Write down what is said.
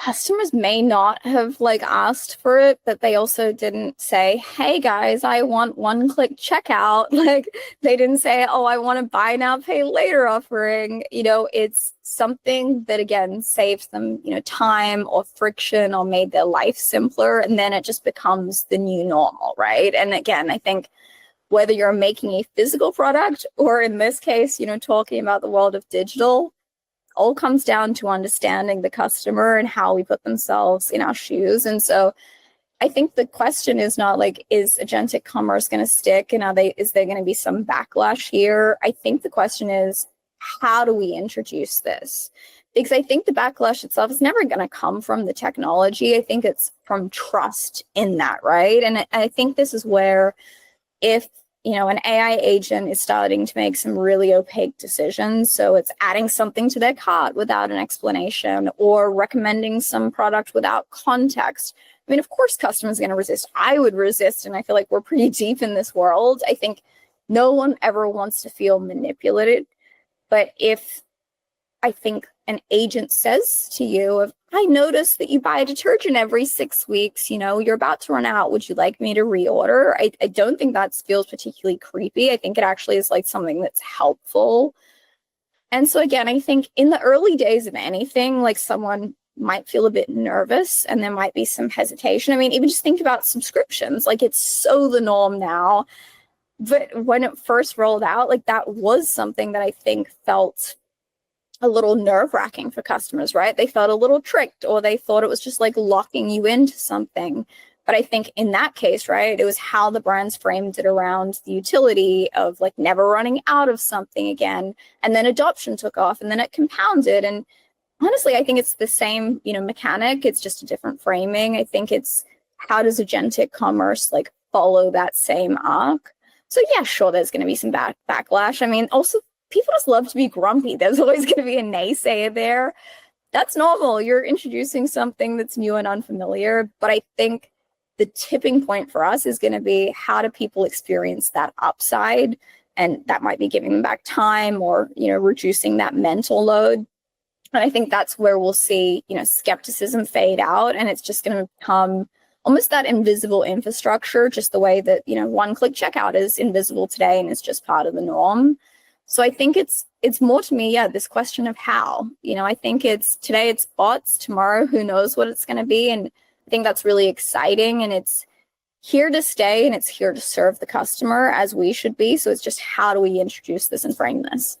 customers may not have like asked for it, but they also didn't say, hey guys, I want one-click checkout. Like they didn't say, oh, I want to buy now, pay later offering. It's something that again saves them, time or friction or made their life simpler. And then it just becomes the new normal, right? And again, I think whether you're making a physical product or in this case, talking about the world of digital, all comes down to understanding the customer and how we put themselves in our shoes. And so I think the question is not like, is agentic commerce going to stick? And is there going to be some backlash here? I think the question is, how do we introduce this? Because I think the backlash itself is never going to come from the technology. I think it's from trust in that, right? And I think this is where if an AI agent is starting to make some really opaque decisions. So it's adding something to their cart without an explanation or recommending some product without context. I mean, of course, customers are going to resist. I would resist. And I feel like we're pretty deep in this world. I think no one ever wants to feel manipulated. But if I think an agent says to you, I noticed that you buy detergent every 6 weeks, you're about to run out. Would you like me to reorder? I don't think that feels particularly creepy. I think it actually is like something that's helpful. And so again, I think in the early days of anything, like someone might feel a bit nervous and there might be some hesitation. I mean, even just think about subscriptions, like it's so the norm now. But when it first rolled out, like that was something that I think felt a little nerve-wracking for customers, right? They felt a little tricked or they thought it was just like locking you into something. But I think in that case, right, it was how the brands framed it around the utility of like never running out of something again. And then adoption took off and then it compounded. And honestly, I think it's the same, mechanic. It's just a different framing. I think it's how does agentic commerce like follow that same arc? So yeah, sure, there's going to be some backlash. I mean, also people just love to be grumpy. There's always going to be a naysayer there. That's normal. You're introducing something that's new and unfamiliar. But I think the tipping point for us is going to be how do people experience that upside? And that might be giving them back time or, reducing that mental load. And I think that's where we'll see, skepticism fade out. And it's just going to become almost that invisible infrastructure, just the way that, one-click checkout is invisible today and it's just part of the norm. So I think it's more to me, this question of how. I think today it's bots, tomorrow who knows what it's going to be. And I think that's really exciting and it's here to stay and it's here to serve the customer as we should be. So it's just how do we introduce this and frame this?